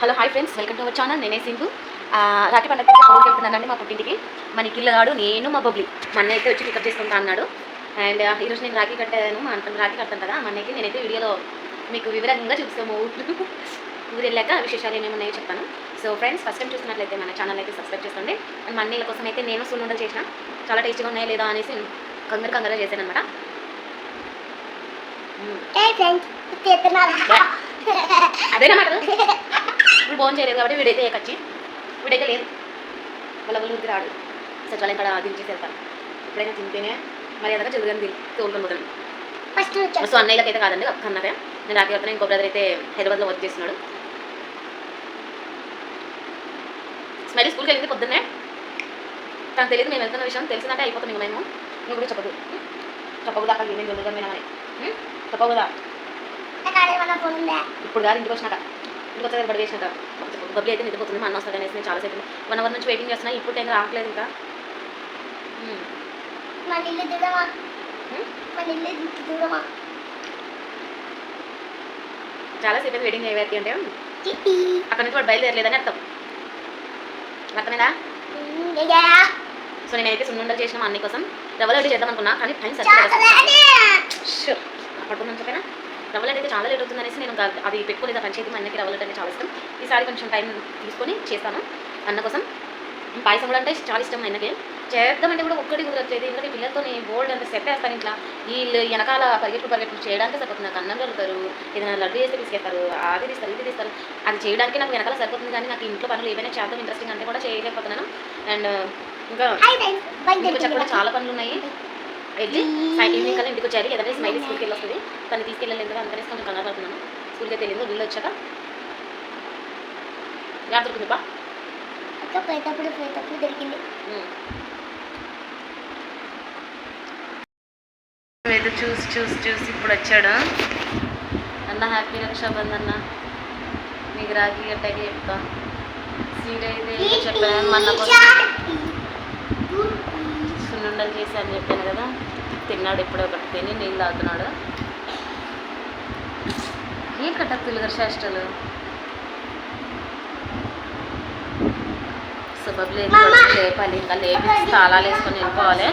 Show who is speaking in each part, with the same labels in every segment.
Speaker 1: Hello hi friends, welcome to our channel. నేనే సింధు. రాఖీ పండుగ ఊరికి వెళ్తున్నానండి మా పుట్టింటికి. మన కిల్లగాడు నేను మా బబ్లీ మా అన్న అయితే వచ్చి పికప్ చేసుకుంటా అన్నాడు. అండ్ ఈరోజు నేను రాఖీ కట్టాను, మా అంత రాఖీ కడతాను కదా. మా అన్నకి నేనైతే వీడియోలో మీకు వివరంగా చూస్తాము. ఊరు వెళ్ళాక విశేషాలు ఏమేమి ఉన్నాయో చెప్తాను. సో ఫ్రెండ్స్, ఫస్ట్ టైం చూస్తున్నట్లయితే మన ఛానల్ అయితే సబ్స్క్రైబ్ చేసుకోండి. అండ్ మా అన్నయ్యల కోసం అయితే నేను సున్నుండలు చేసిన, చాలా టేస్టీగా ఉన్నాయా లేదా అనేసి కంగారు చేశాను అనమాట. అదేనా మాట ఇప్పుడు ఫోన్ చేయలేదు కాబట్టి వీడైతే కచ్చి వీడైతే లేదు, వాళ్ళ ఊరికి రాడు. సచివాలయం ఇక్కడ దించేసి వెళ్తాను. ఎప్పుడైనా తింటేనే మర్యాదగా జరుగుతుంది తోలుకొని పోతాను. సో అన్నయ్యలకి అయితే కాదండి, ఒక్క అన్నదే. నేను రాఖీ కడతాను. ఇంకో బ్రదర్ అయితే హైదరాబాద్లో వర్క్ చేస్తున్నాడు. స్మైలీ స్కూల్కి వెళ్ళింది పొద్దున్నే, తనకు తెలియదు మేము వెళ్తున్న విషయం. తెలిసిందంటే అయిపోతాం. ఇంక మేము నువ్వు కూడా చెప్పకూడదు అక్కడికి నేను జరుగుతుంది వినామని చెప్పకూడదా. ఇప్పుడు కాదు, ఇంటికి వచ్చినాక, ఇంటికి వచ్చేది బడి వేసినాక బబ్బీ అయితే నిద్రపోతుంది. మా అన్న వస్తాడు అనేసి నేను చాలాసేపు 1 అవర్ నుంచి వెయిటింగ్ చేస్తున్నా. ఇప్పుడు టైం రావట్లేదు. ఇంకా చాలాసేపు అయితే వెయిటింగ్ చేయవేటి అంటే అక్కడ నుంచి వాడు బయలుదేరలేదని అర్థం. అర్థమైందా? సో నేనైతే సున్నుండలు చేసిన మా అన్నయ్య కోసం. రవ్వ లడ్డు చేద్దాం అనుకున్నా, కానీ టైం సరిపోతుంది. పట్టుకున్నాను చెప్పైనా రవ్వ లడ్డు అయితే చాలా లేట్ అవుతుంది అనేసి నేను అది పెట్టుకోలేదు. ఆ పంచాయతీ మా అన్నకి రవ్వ లడ్డు అంటే చాలా ఇష్టం. ఈసారి కొంచెం టైం తీసుకొని చేస్తాను అన్న కోసం. పాయసం కూడా అంటే చాలా ఇష్టం మా అన్నకి. చేద్దామంటే కూడా ఒక్కటి కుదరట్లేదు. ఎందుకంటే పిల్లలతో బోల్డ్ అంటే సెట్ వేస్తాను ఇంట్లో. వీళ్ళు వెనకాల పరిగెట్లు చేయడానికి సరిపోతుంది. నాకు అన్నం కలుగుతారు, ఏదైనా లడ్డు చేస్తే తీసుకెళ్తారు, అది తీస్తారు, ఇది తీస్తారు. అది చేయడానికి నాకు వెనకాల సరిపోతుంది. కానీ నాకు ఇంట్లో పనులు ఏమైనా చేద్దాం ఇంట్రెస్టింగ్ అంటే కూడా చేయలేకపోతున్నాను. అండ్ ఇంకా కూడా చాలా పనులు ఉన్నాయి. వెళ్ళి ఈవినింగ్ కల్లా ఇంటికి వచ్చారు. ఏదైనా స్మైలీ స్కూల్కి వెళ్ళి వస్తుంది. తను తీసుకెళ్ళలేదు కదా, అందుకనేసి కొంచెం కంగారు పడుతున్నాను. స్కూల్కి అయితే వెళ్ళిందో వీళ్ళు వచ్చాక యాడ్ దొరుకుతుంది. బా దొరికింది. ఏదో చూసి ఇప్పుడు వచ్చాడు అన్న. హ్యాపీ రక్షాబంధన్ అన్న, మీకు రాఖీ గట్టాకి చెప్తా. సీట్ అయితే చెప్పాను మా అన్న కోసం సున్నుండలు చేసి అని చెప్పాను కదా. తిన్నాడు ఇప్పుడే, ఒకటి తిని నీళ్ళు తాగుతున్నాడు. ఏం కట్టకు పిల్లగారు చేష్టలు. సుబబ్లు లేపాలి, ఇంకా లేపి తాళాలు వేసుకొని వెళ్ళిపోవాలి.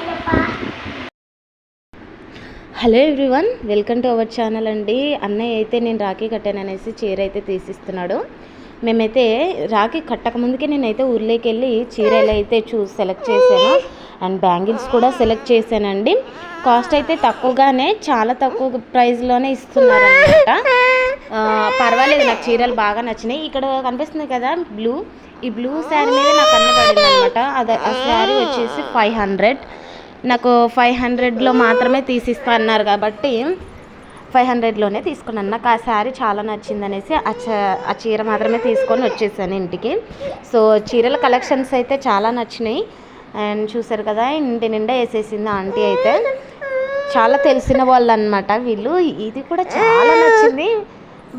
Speaker 1: Hello everyone, welcome to our channel అండి. అన్నయ్య అయితే నేను రాఖీ కట్టాను అనేసి చీర అయితే తీసిస్తున్నాడు. మేమైతే రాఖీ కట్టక ముందుకే నేనైతే ఊర్లోకి వెళ్ళి చీరలు అయితే సెలెక్ట్ చేశాను. అండ్ బ్యాంగిల్స్ కూడా సెలెక్ట్ చేశానండి. కాస్ట్ అయితే తక్కువగానే, చాలా తక్కువ ప్రైస్లోనే ఇస్తున్నారు అనమాట. పర్వాలేదు, నాకు చీరలు బాగా నచ్చినాయి. ఇక్కడ కనిపిస్తుంది కదా బ్లూ, ఈ బ్లూ శారీ మీద నాకు అన్న పడింది అనమాట. ఆ శారీ వచ్చేసి 500. నాకు 500లో మాత్రమే తీసిస్తా అన్నారు కాబట్టి 500లోనే తీసుకున్నాను. నాకు ఆ శారీ చాలా నచ్చింది అనేసి ఆ చీర మాత్రమే తీసుకొని వచ్చేసాను ఇంటికి. సో చీరల కలెక్షన్స్ అయితే చాలా నచ్చినాయి. అండ్ చూసారు కదా, ఇంటి నిండా వేసేసింది ఆంటీ అయితే. చాలా తెలిసిన వాళ్ళు అనమాట వీళ్ళు. ఇది కూడా చాలా నచ్చింది.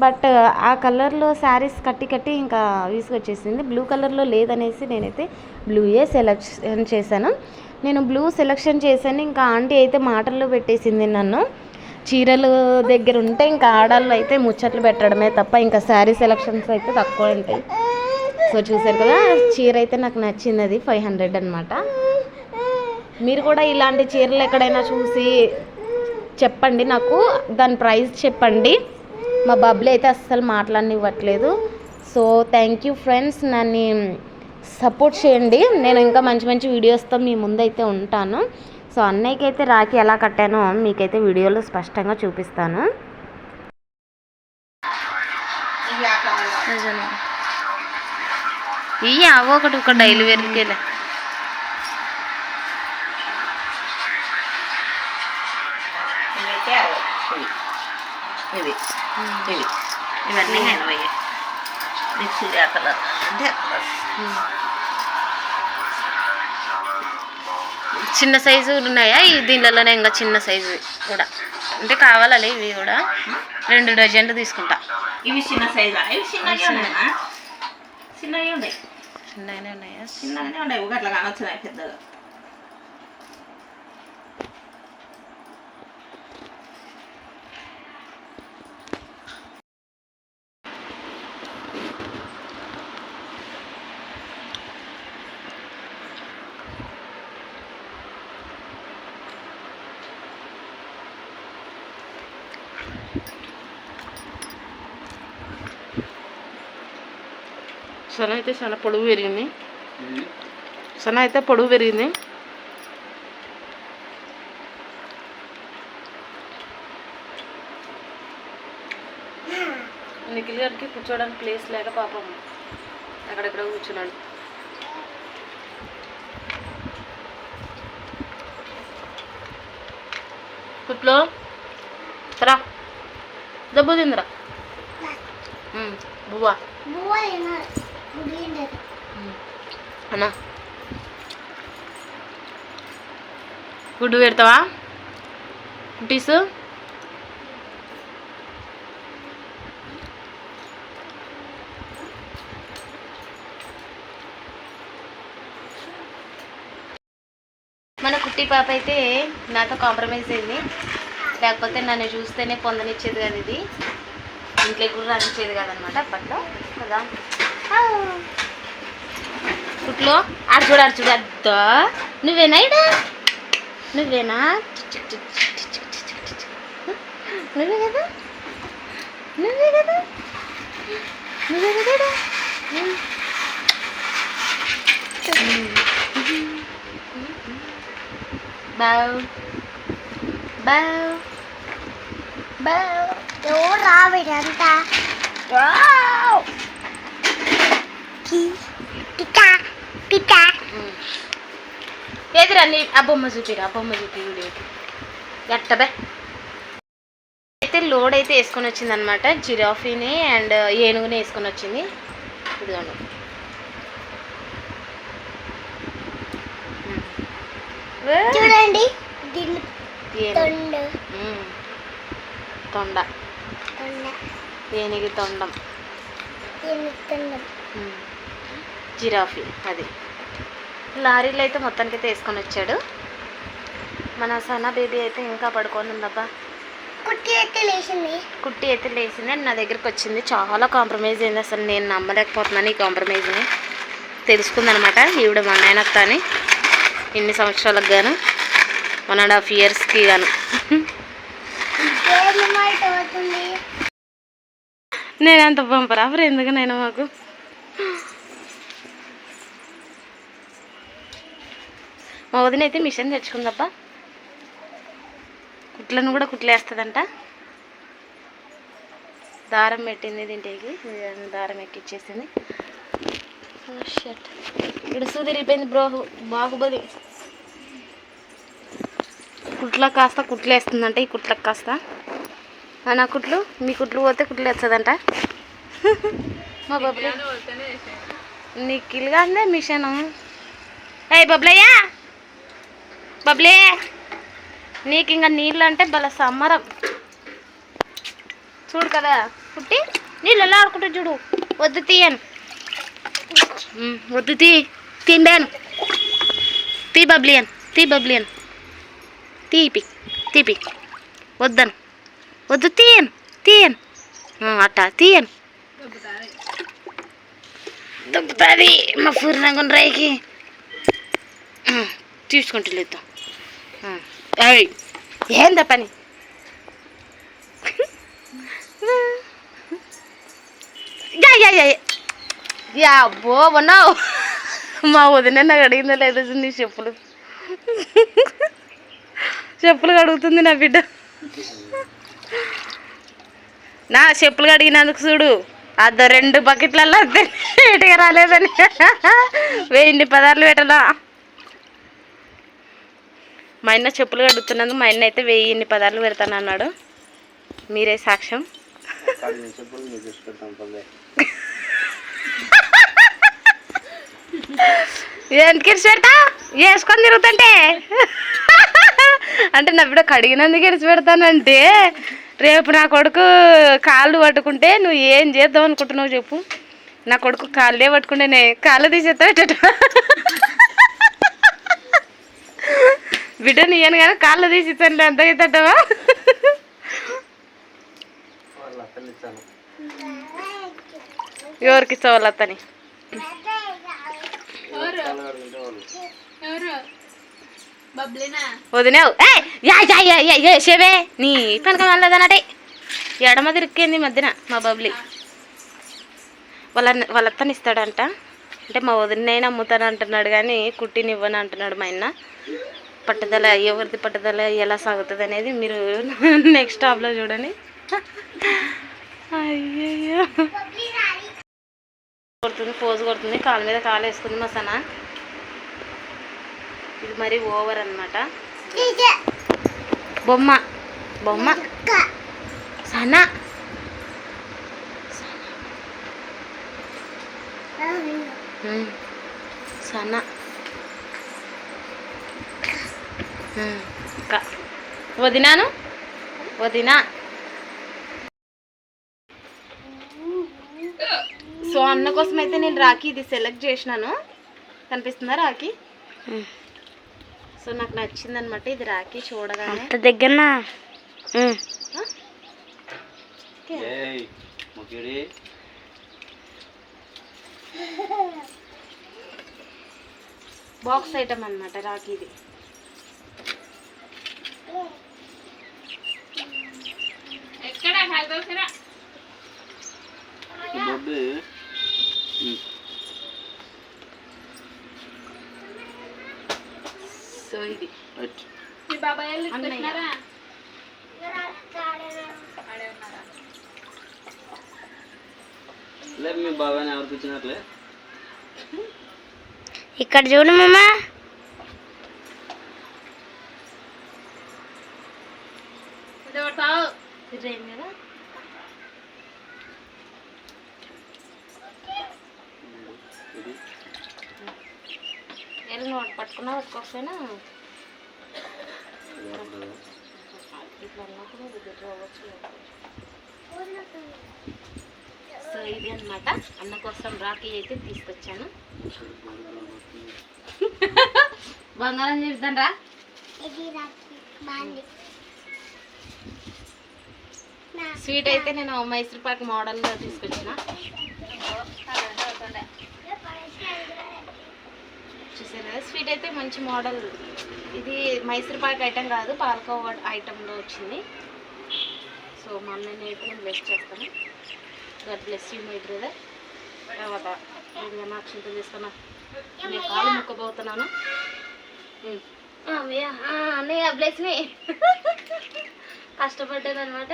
Speaker 1: బట్ ఆ కలర్లో శారీస్ కట్టి ఇంకా విసుగొచ్చేసింది. బ్లూ కలర్లో లేదనేసి నేనైతే బ్లూయే సెలెక్షన్ చేశాను. నేను బ్లూ సెలెక్షన్ చేశాను. ఇంకా ఆంటీ అయితే మాటల్లో పెట్టేసింది నన్ను. చీరలు దగ్గర ఉంటే ఇంకా ఆడాళ్ళు అయితే ముచ్చట్లు పెట్టడమే తప్ప ఇంకా శారీ సెలెక్షన్స్ అయితే తక్కువ ఉంటాయి. సో చూసారు కదా, చీర అయితే నాకు నచ్చింది. అది 500 అనమాట. మీరు కూడా ఇలాంటి చీరలు ఎక్కడైనా చూసి చెప్పండి, నాకు దాని ప్రైస్ చెప్పండి. మా బబ్బులు అయితే అస్సలు మాట్లాడనివ్వట్లేదు. సో థ్యాంక్ యూ ఫ్రెండ్స్, నన్ను సపోర్ట్ చేయండి. నేను ఇంకా మంచి వీడియోస్తో మీ ముందైతే ఉంటాను. సో అన్నయ్యకి అయితే రాఖీ ఎలా కట్టానో మీకైతే వీడియోలో స్పష్టంగా చూపిస్తాను. ఇవి అవో ఒక డైలీ వేర్కి
Speaker 2: ఇవన్నీ 80 కలర్ అంటే
Speaker 1: చిన్న సైజు ఉన్నాయా దీనిలోనే? ఇంకా చిన్న సైజు కూడా అంటే కావాలి. ఇవి కూడా 2 డజన్లు తీసుకుంటా.
Speaker 2: ఇవి చిన్న సైజా? ఇవి చిన్నగానే ఉన్నాయా? చిన్నగానే ఉన్నాయి. ఒక అట్లా కానొచ్చినాయి పెద్దగా.
Speaker 1: సన అయితే చాలా పొడవు పెరిగింది. సన అయితే పొడవు పెరిగింది. నిఖిల్ గారికి కూర్చోడానికి ప్లేస్ లేక పాపం అక్కడెక్కడ కూర్చున్నాడు. కుట్లో రా దబ్బు తిందిరా బువ్వా అన్నా గుడ్డు పెడతావా కుటీసు? మన కుట్టి పాప అయితే నాతో కాంప్రమైజ్ అయింది. లేకపోతే నన్ను చూస్తేనే పొందనిచ్చేది కదా, ఇది ఇంట్లో కూడా రానిచ్చేది కాదనమాట అప్పట్లో కదా. కుట్లో ఆడు చూడు అద్దా, నువ్వేనా ఇడా? నువ్వేనా? నువ్వే కదా, నువ్వే కదా, నువ్వే కదా. బావ్ బావ్ బావ్
Speaker 3: ఎవరు రావిడంతా
Speaker 1: ఏదిరా నీ ఆ బొమ్మ చూపిరా, ఆ బొమ్మ చూపి వీడియో ఎట్టబే. అయితే లోడ్ అయితే వేసుకొని వచ్చింది అనమాట. జిరాఫీని అండ్ ఏనుగుని వేసుకొని వచ్చింది. ఇదిగోండి
Speaker 3: చూడండి
Speaker 1: తొండ, ఏనుగు తొండం, జిరాఫీ. అది లారీలో అయితే మొత్తానికి అయితే వేసుకొని వచ్చాడు. మన సన్న బేబీ అయితే ఇంకా పడుకొని ఉందబ్బా.
Speaker 3: కుట్టి అయితే లేచింది.
Speaker 1: కుట్టి అయితే లేచింది అండ్ నా దగ్గరికి వచ్చింది. చాలా కాంప్రమైజ్ అయింది. అసలు నేను నమ్మలేకపోతున్నాను ఈ కాంప్రమైజ్ని. తెలుసుకుందనమాట ఈవిడ మా నాయనత్త అని. ఇన్ని సంవత్సరాలకు గాను 1.5 yearsకి గాను. నేనంత పంపరాఫర్ ఎందుకు నేను మాకు. మా వదిన అయితే మిషన్ తెచ్చుకుందబ్బా. కుట్లను కూడా కుట్లేస్తుందంట. దారం పెట్టింది దీంట్లోకి, దారం ఎక్కిచ్చేసింది. షర్ట్ ఇక్కడ సూదిరిపోయింది బ్రో. బాహుబలి కుట్లకు కాస్త కుట్లు వేస్తుందంట. ఈ కుట్లకు కాస్త నా కుట్లు, మీ కుట్లు పోతే కుట్లు వేస్తుందంట. మా బబ్లీ నిఖిల్గా అందే మిషన్. ఏ బబ్లయ్యా, బబ్లే నీకు ఇంకా నీళ్ళు అంటే బల సమ్మరం. చూడు కదా కుట్టి నీళ్ళు ఎలా ఆడుకుంటా చూడు. వద్దు తీయను, వద్దు తీంబాను. తీ బబ్లియన్, తీ బబ్లియన్, తీపి తీపి. వద్దను, వద్దు తీయను అట్టా తీయను. దొబ్బుతుంది మా పూర్ణంగా రైకి. తీసుకుంటూ లేదు. ఏందా పని? అబ్బో ఉన్నావు. మా వదిన నాకు అడిగిందో లేదో నీ చెప్పులు కడుగుతుంది నా బిడ్డ. నా చెప్పులు కడిగినందుకు చూడు అద్ద 2 బకెట్లలో అద్దె నీట్గా రాలేదని 1000 పదార్లు పెట్టలా. మా ఆయన చెప్పులు కడుగుతున్నందుకు మా ఆయన అయితే 1000 పదార్లు పెడతాను అన్నాడు. మీరే సాక్ష్యం. ఎందుకు ఇరిచి పెడతా? వేసుకొని తిరుగుతుంటే అంటే నా బిడ్డ కడిగినందుకు ఇరిచి పెడతానంటే రేపు నా కొడుకు కాళ్ళు పట్టుకుంటే నువ్వు ఏం చేద్దాం అనుకుంటున్నావు చెప్పు. నా కొడుకు కాళ్ళే పట్టుకుంటే కాళ్ళు తీసేస్తా. బిడ్డను ఇయ్యను కానీ కాళ్ళు తీసిస్తాను ఎంత అవుతావా? ఎవరికి ఇస్తావు వాళ్ళ అత్తని? వదినావు సేవే నీ పనక వాళ్ళదనటే ఎడమ తిరిక్కింది ఈ మధ్యన మా బబ్లీ. వాళ్ళ అత్తని ఇస్తాడంట. అంటే మా వదినైనా అమ్ముతాను అంటున్నాడు కానీ కుట్టిని ఇవ్వను అంటున్నాడు మా ఆయన. పట్టుదల ఎవరిది పట్టుదల ఎలా సాగుతుంది అనేది మీరు నెక్స్ట్ టాప్లో చూడండి. అయ్యయ్యో కొడుతుంది, పోజు కొడుతుంది, కాలు మీద కాలు వేసుకుంది మా సన. ఇది మరి ఓవర్ అన్నమాట. బొమ్మ బొమ్మ సన సన వదినాను వదినా. సో అన్న కోసం అయితే నేను రాఖీ ఇది సెలెక్ట్ చేసినాను. కనిపిస్తుందా రాఖీ? సో నాకు నచ్చింది అనమాట ఇది రాఖీ చూడగానే. దగ్గర బాక్స్ ఐటమ్ అనమాట రాఖీది. సో ఇది ఇక్కడ చూడు మామా. నోట్ పట్టుకున్నా పట్టుకోకపోయినా ఇట్లా సో ఇది అనమాట అన్న కోసం రాఖీ అయితే తీసుకొచ్చాను. బంగారం చెప్తాను రా. స్వీట్ అయితే నేను మైసూర్ పాక్ మోడల్లో తీసుకొచ్చిన. చూసారా స్వీట్ అయితే మంచి మోడల్. ఇది మైసూర్ పాక్ ఐటెం కాదు, పాలకోవా ఐటెంలో వచ్చింది. సో మా అన్నయ్యని అయితే నేను బ్లెస్ చేస్తాను. God bless you my brother. తర్వాత ఏదైనా అక్షంతలు తీసుకున్నా నేను కాలు ముక్కబోతున్నాను. అన్నయ్య బ్లెస్ మీ. కష్టపడ్డాను అనమాట.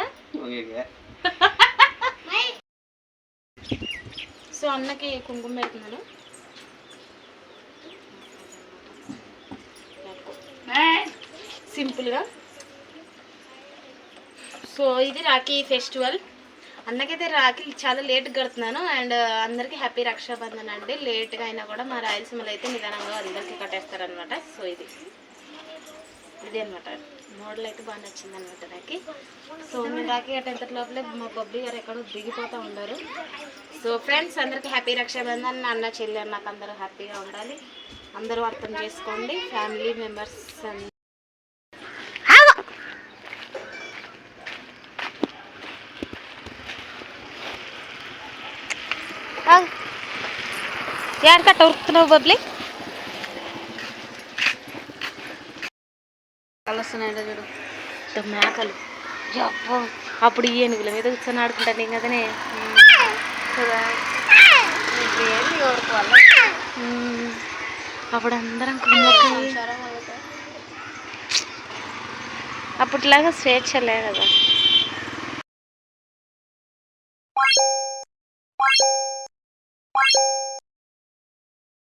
Speaker 1: సో అన్నకి కుంకుమ పెడుతున్నాను. సింపుల్గా. సో ఇది రాఖీ ఫెస్టివల్. అన్నకైతే రాఖీ చాలా లేట్గా కడుతున్నాను. అండ్ అందరికీ హ్యాపీ రక్షాబంధన్ అండి. లేట్గా అయినా కూడా మా రాయలసీమలో అయితే నిదానంగా అందరికీ కట్టేస్తారనమాట. సో ఇది అనమాట మోడల్ అయితే బాగా నచ్చింది అనమాట రాఖీ. సో మేము రాఖీ కట్టేంత లోపలే మా బబ్బీ గారు ఎక్కడో దిగిపోతూ ఉంటారు. సో ఫ్రెండ్స్ అందరికీ హ్యాపీ రక్షాబంధన్. అన్న చెల్లి నాకు అందరూ హ్యాపీగా ఉండాలి. అందరూ అర్థం చేసుకోండి. ఫ్యామిలీ మెంబర్స్ యాడ్ కట్ట ఉరుకుతున్నావు బబ్లీ. కలుస్తున్నాయంట చూడు మేకలు. అప్పుడు ఈ ఏనుగుల మీద కూర్చొని ఆడుకుంటాను నేను కదనే. అప్పుడు అందరం కుమ్మకి అప్పట్లాగా స్వేచ్ఛ లే కదా.